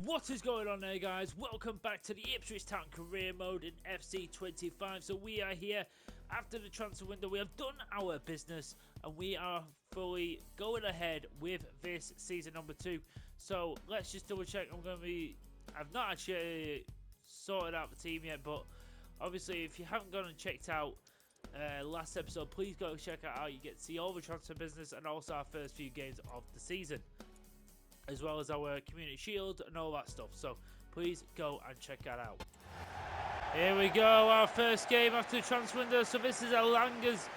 What is going on there, guys? Welcome back to the Ipswich Town career mode in FC 25. So we are here after the transfer window. We have done our business and we are fully going ahead with this season number 2. So let's just double check. I've not actually sorted out the team yet, but obviously if you haven't gone and checked out last episode, please go check it out. You get to see all the transfer business and also our first few games of the season, as well as our community shield and all that stuff. So please go and check that out. Here we go, our first game after the transfer window. So this is Alanga's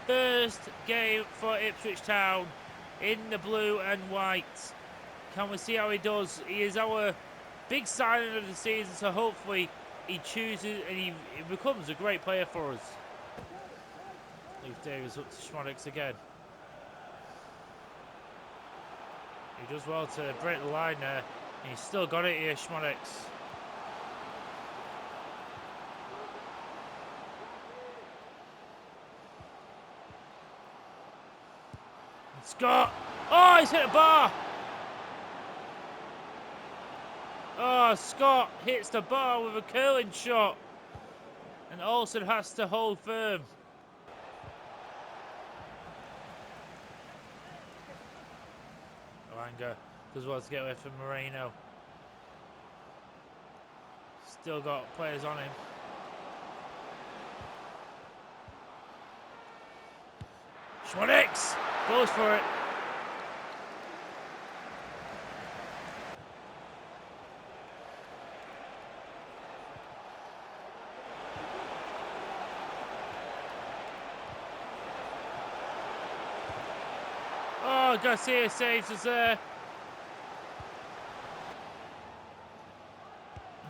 first game for Ipswich Town in the blue and white. Can we see how he does? He is our big signing of the season, so hopefully he chooses and he becomes a great player for us. Leave Davis up to Schmodix again. He does well to break the line there. And he's still got it here, Schmodix. Scott! Oh, he's hit a bar! Oh, Scott hits the bar with a curling shot. And Olsen has to hold firm. Alanga does well to get away from Moreno. Still got players on him. Schmodix goes for it. Oh, Garcia saves us there.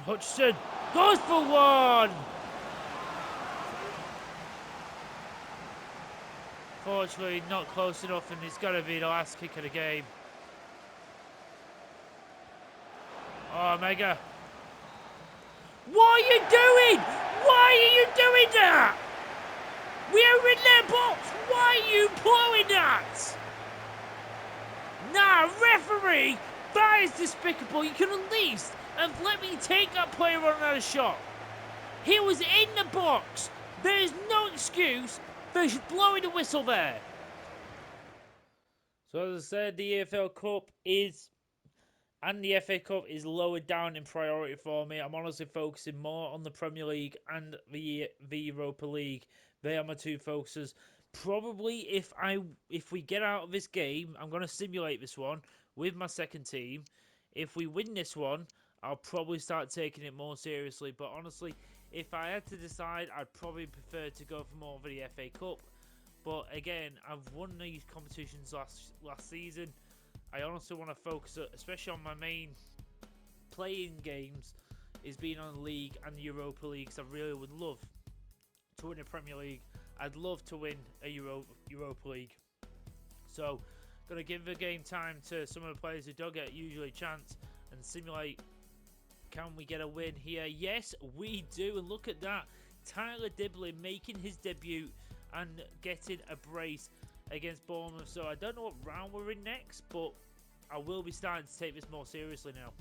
Hutchison goes for one. Fortunately, not close enough, and it's got to be the last kick of the game. Oh, Mega. What are you doing? Why are you doing that? We are in their box. Why are you blowing that? Nah, referee, that is despicable. You can at least have let me take that player on another shot. He was in the box. There is no excuse for blowing the whistle there. So as I said, the EFL Cup and the FA Cup is lower down in priority for me. I'm honestly focusing more on the Premier League and the Europa League. They are my two focuses. Probably if we get out of this game, I'm going to simulate this one with my second team. If we win this one, I'll probably start taking it more seriously. But honestly, if I had to decide, I'd probably prefer to go for more of the FA Cup. But again, I've won these competitions last season. I honestly want to focus, especially on my main playing games, is being on the league and the Europa League. Because I really would love to win a Premier League. I'd love to win a Europa League. So, going to give the game time to some of the players who don't get usually a chance and simulate, can we get a win here? Yes, we do. And look at that. Tyler Dibley making his debut and getting a brace against Bournemouth. So, I don't know what round we're in next, but I will be starting to take this more seriously now.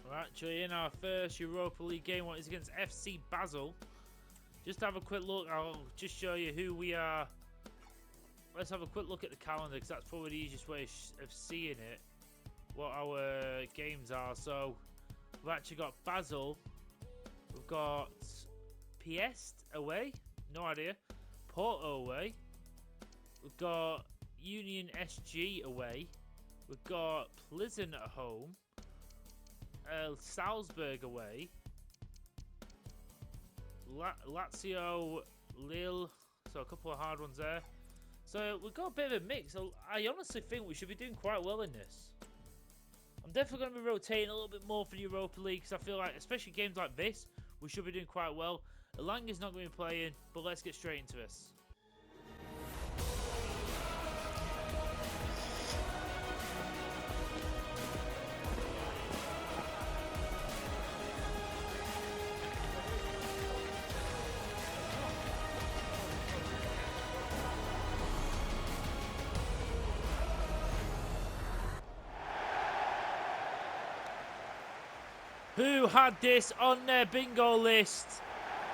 We're actually in our first Europa League game. What is against FC Basel. Just to have a quick look, I'll just show you who we are. Let's have a quick look at the calendar, because that's probably the easiest way of seeing it, what our games are. So, we've actually got Basel, we've got Piest away, no idea, Porto away, we've got Union SG away, we've got Pleasant at home, Salzburg away, Lazio, Lille, so a couple of hard ones there. So we've got a bit of a mix. I honestly think we should be doing quite well in this. I'm definitely going to be rotating a little bit more for the Europa League, because I feel like, especially games like this, we should be doing quite well. Alanga's not going to be playing, but let's get straight into this. Who had this on their bingo list?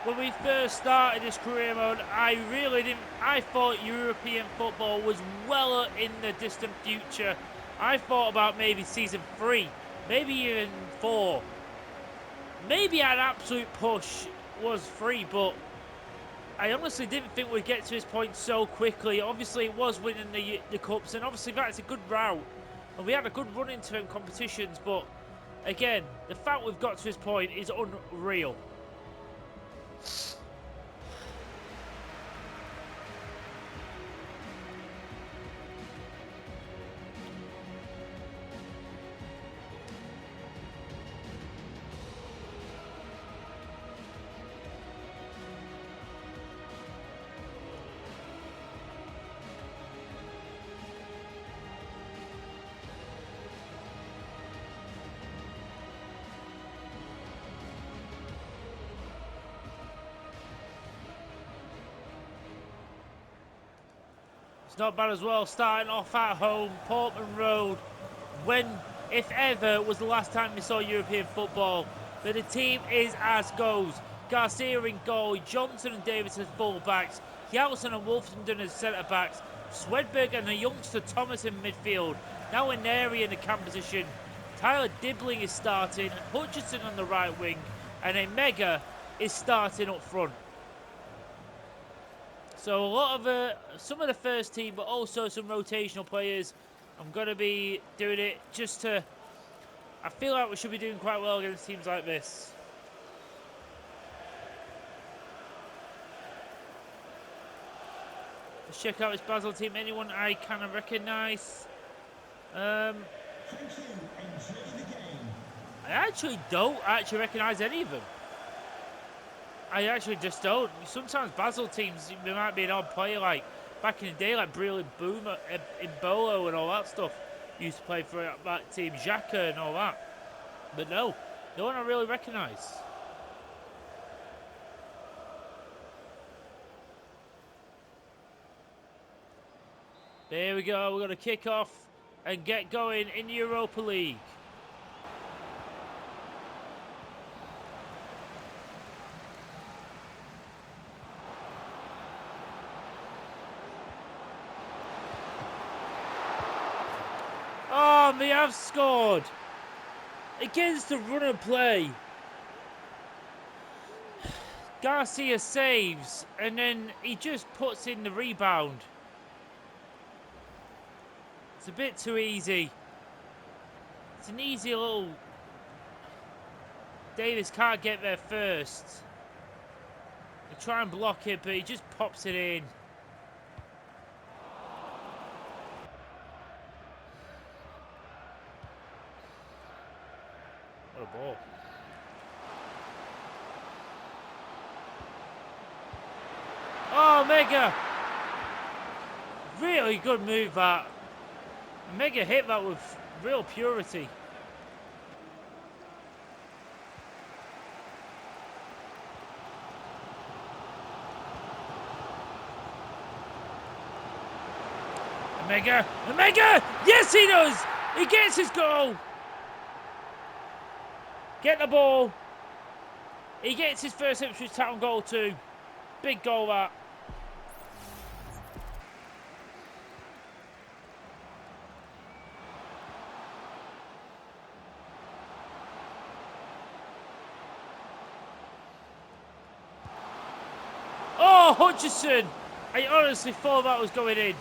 When we first started this career mode, I really didn't. I thought European football was well in the distant future. I thought about maybe season 3, maybe even 4. Maybe an absolute push was 3, but I honestly didn't think we'd get to this point so quickly. Obviously, it was winning the Cups, and obviously that's a good route. And we had a good run into competitions, but again, the fact we've got to this point is unreal. It's not bad as well, starting off at home, Portman Road. When, if ever, was the last time we saw European football? But the team is as goes. Garcia in goal, Johnson and Davis as full-backs, Hjalson and Wolfenden as centre-backs, Swedberg and the youngster Thomas in midfield. Now in area in the camp position. Tyler Dibbling is starting, Hutchinson on the right wing, and Emega is starting up front. So a lot of some of the first team, but also some rotational players. I'm going to be doing it just to... I feel like we should be doing quite well against teams like this. Let's check out this Basel team. Anyone I kind of recognise? I actually don't recognise any of them. I actually just don't. Sometimes Basel teams, there might be an odd player like back in the day, like Breel Boomer, Bolo and all that stuff. Used to play for that team, Xhaka and all that. But no one I really recognise. There we go. We're going to kick off and get going in the Europa League. Oh, we have scored against the run and play. Garcia saves and then he just puts in the rebound. It's a bit too easy. It's an easy little... Davis can't get there first. They try and block it, but he just pops it in. What a ball. Oh, Mega! Really good move, that. Mega hit that with real purity. Omega! Yes, he does! He gets his goal! Get the ball. He gets his first Ipswich Town goal too. Big goal, that. Oh, Hutchinson! I honestly thought that was going in.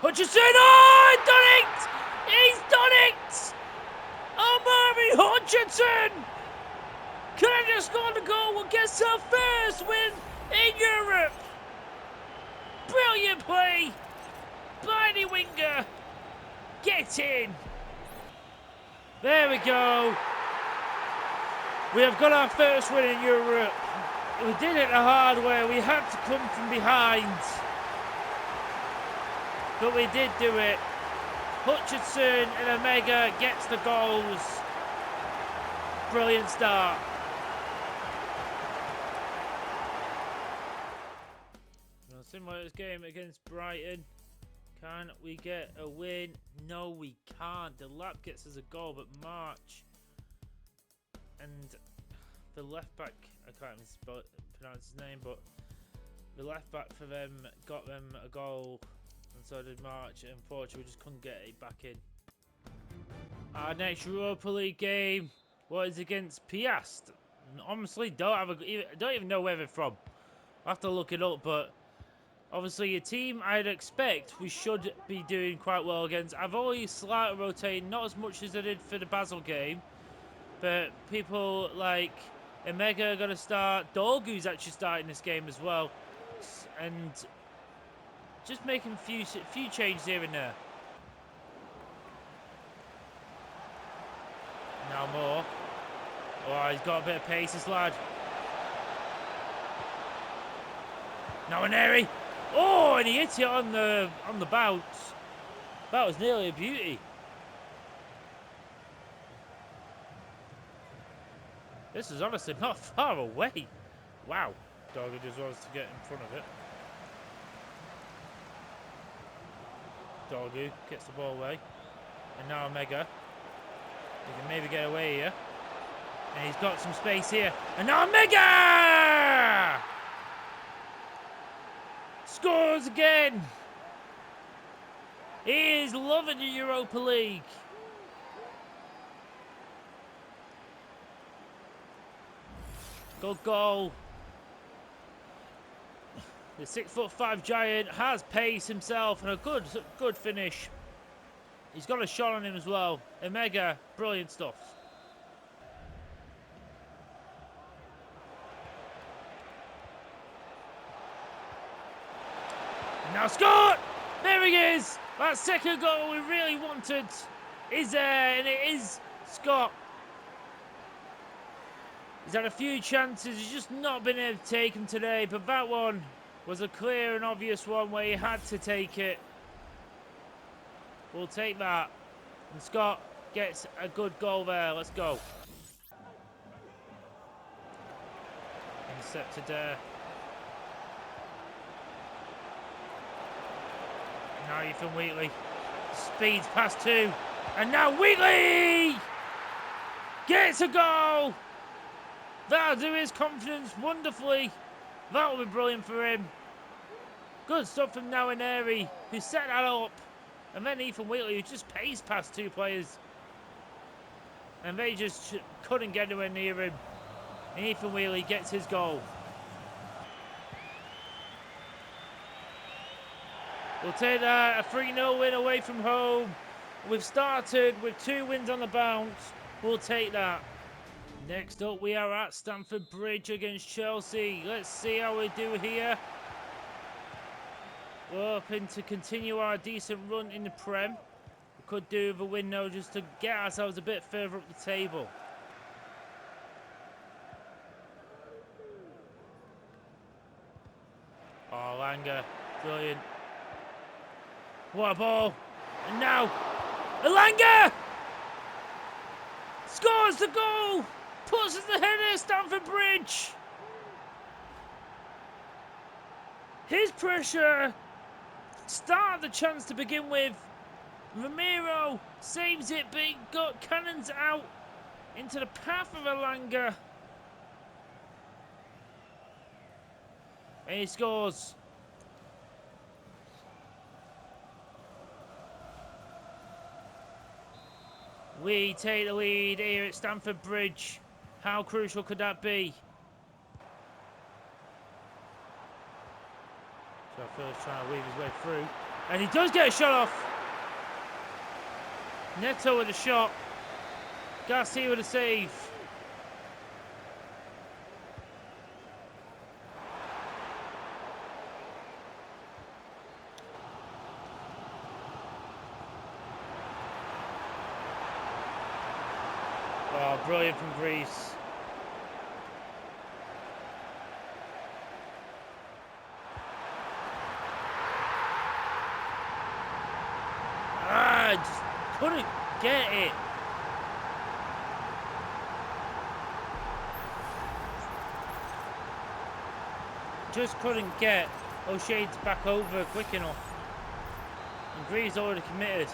Hutchinson! Oh, he's done it! He's done it! Omari Hutchinson! Canada scored a goal and gets her first win in Europe. Brilliant play by the winger. Get in. There we go. We have got our first win in Europe. We did it the hard way. We had to come from behind. But we did do it. Hutchinson and Omega gets the goals. Brilliant start. Similar to this game against Brighton. Can we get a win? No, we can't. The lap gets us a goal, but March and the left back, I can't even pronounce his name, but the left back for them got them a goal, and so did March. Unfortunately, we just couldn't get it back in. Our next Europa League game was against Piast. Honestly, don't even know where they're from. I'll have to look it up, but obviously a team I'd expect we should be doing quite well against. I've always slightly rotated, not as much as I did for the Basel game, but people like Omega are going to start. Dorgu's actually starting this game as well, and just making a few changes here and there. Now more. Oh, he's got a bit of pace, this lad. Now an airy. Oh, and he hit it on the bounce. That was nearly a beauty. This is honestly not far away. Wow. Doggy just wants to get in front of it. Doggy gets the ball away. And now Omega. He can maybe get away here. And he's got some space here. And now Omega! Scores again! He is loving the Europa League. Good goal. The 6'5" giant has pace himself and a good finish. He's got a shot on him as well. Omega, brilliant stuff. And now Scott! There he is! That second goal we really wanted is there, and it is Scott. He's had a few chances, he's just not been able to take them today, but that one was a clear and obvious one where he had to take it. We'll take that. And Scott gets a good goal there. Let's go. Intercepted there. Now Ethan Wheatley. Speeds past two. And now Wheatley gets a goal. That'll do his confidence wonderfully. That will be brilliant for him. Good stuff from Nawaneri, who set that up. And then Ethan Wheatley, who just paced past two players. And they just couldn't get anywhere near him. And Ethan Wheatley gets his goal. We'll take that, a 3-0 win away from home. We've started with 2 wins on the bounce. We'll take that. Next up, we are at Stamford Bridge against Chelsea. Let's see how we do here. We're hoping to continue our decent run in the Prem. We could do with a win now just to get ourselves a bit further up the table. Oh, Langer, brilliant. What a ball. And now, Elanga scores the goal. Puts us ahead of Stamford Bridge. His pressure started the chance to begin with. Ramiro saves it, but he got cannons out into the path of Elanga. And he scores. We take the lead here at Stamford Bridge. How crucial could that be? So first trying to weave his way through. And he does get a shot off. Neto with a shot. Garcia with a save. Oh, brilliant from Greece. Just couldn't get it. just couldn't get O'Shea's back over quick enough. And Greaves already committed.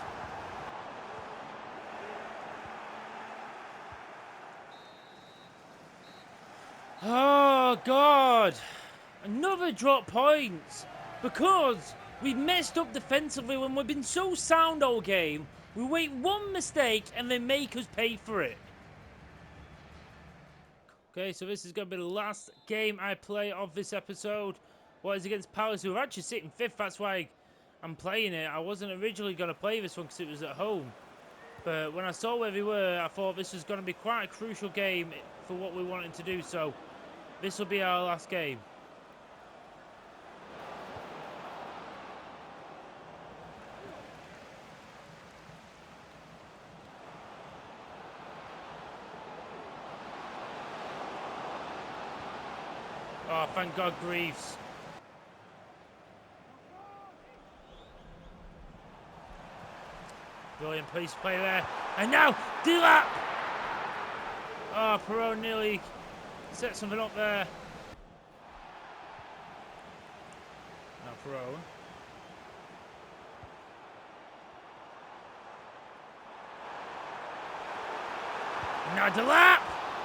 Oh, God. Another drop points. Because we've messed up defensively when we've been so sound all game. We make one mistake and they make us pay for it. Okay, so this is going to be the last game I play of this episode. What is against Palace, who are actually sitting 5th. That's why I'm playing it. I wasn't originally going to play this one because it was at home. But when I saw where they were, I thought this was going to be quite a crucial game for what we wanted to do. So this will be our last game. Oh, thank God, Greaves. Brilliant police play there. And now, Delap! Oh, Perot nearly set something up there. Now Perot. Now Delap!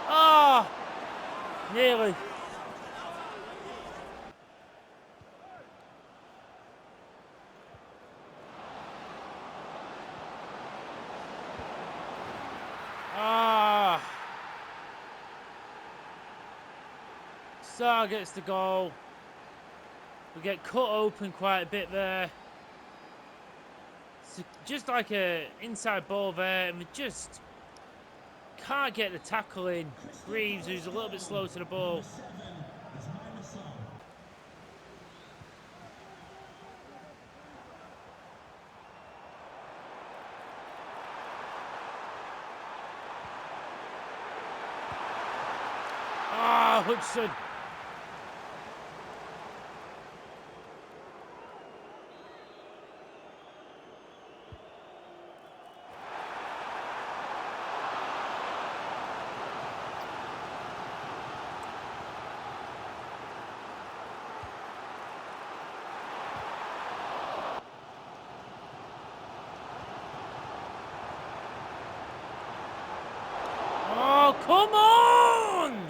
Oh! Nearly. Ah! Sarr gets the goal. We get cut open quite a bit there. It's just like a inside ball there, and we just can't get the tackle in. Greaves, who's a little bit slow to the ball. Ah, Hudson. Oh, come on!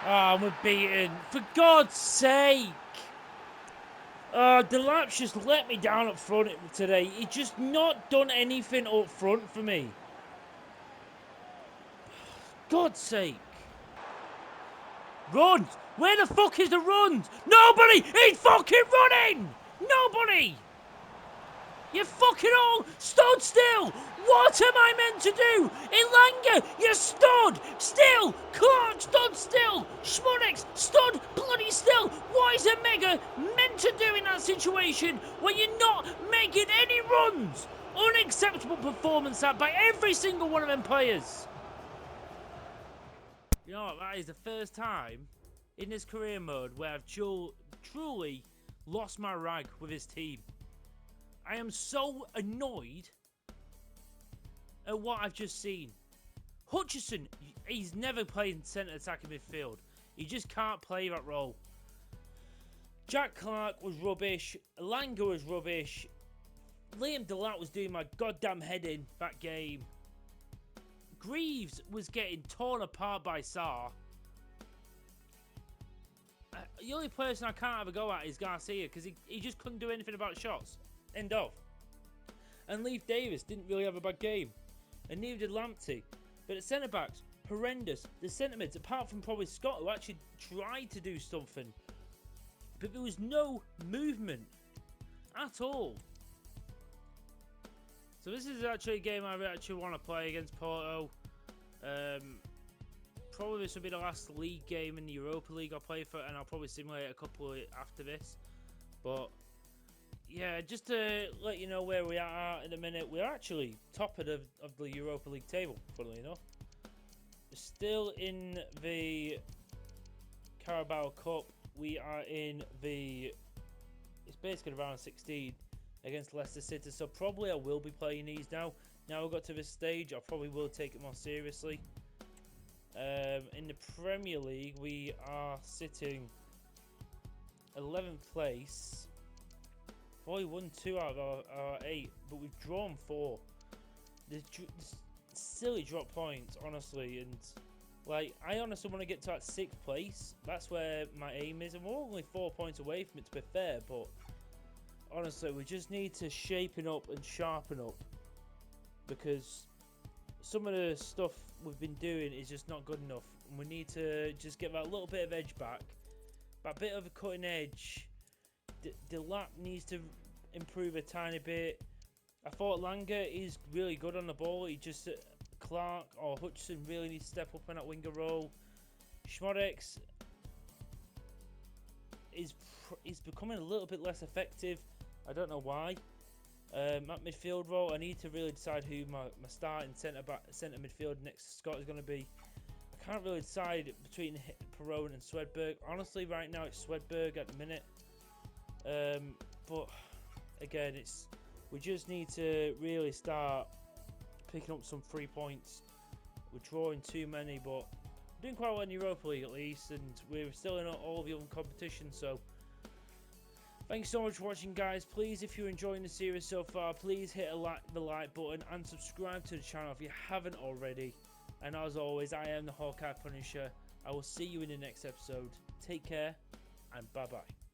Ah, we're beaten. For God's sake! Delap's just let me down up front today. He's just not done anything up front for me. God's sake. Run! Where the fuck is the runs? Nobody! He's fucking running! Nobody! You fucking all stood still! What am I meant to do? Ilanga, you stood still! Clark stood still! Schmunix stood bloody still! What is a mega meant to do in that situation when you're not making any runs? Unacceptable performance that by every single one of them players. You know what, that is the first time in this career mode where I've truly lost my rag with his team. I am so annoyed at what I've just seen. Hutchison, he's never played centre attacking midfield. He just can't play that role. Jack Clark was rubbish. Langer was rubbish. Liam Delap was doing my goddamn head in that game. Greaves was getting torn apart by Sarr. The only person I can't have a go at is Garcia because he just couldn't do anything about shots. End of. And Leif Davis didn't really have a bad game. And neither did Lamptey. But at centre-backs, horrendous. The centre-mids, apart from probably Scott, who actually tried to do something. But there was no movement at all. So this is actually a game I actually want to play against Porto. Probably this will be the last league game in the Europa League I'll play for, and I'll probably simulate a couple after this. But yeah, just to let you know where we are in a minute, we're actually top of the Europa League table, funnily enough. We're still in the Carabao Cup. We are in the it's basically round 16 against Leicester City. So probably I will be playing these now. Now I've got to this stage, I probably will take it more seriously. In the Premier League, we are sitting 11th place. We've only won 2 out of our 8, but we've drawn 4. There's silly drop points, honestly, and like I honestly want to get to that 6th place. That's where my aim is, and we're only 4 points away from it, to be fair. But honestly, we just need to shapen up and sharpen up, because some of the stuff we've been doing is just not good enough, and we need to just get that little bit of edge back, that bit of a cutting edge. The lap needs to improve a tiny bit. I thought Langer is really good on the ball. He just Clark or Hutchinson really needs to step up in that winger role. Schmodex is becoming a little bit less effective. I don't know why. At midfield role, I need to really decide who my starting centre midfield next to Scott is going to be. I can't really decide between Perone and Swedberg. Honestly, right now it's Swedberg at the minute. But again, we just need to really start picking up some 3 points. We're drawing too many, but doing quite well in Europa League at least, and we're still in all the other competitions. So thanks so much for watching, guys. Please, if you're enjoying the series so far, please hit the like button and subscribe to the channel if you haven't already. And as always, I am the Hawkeye Punisher. I will see you in the next episode. Take care, and bye-bye.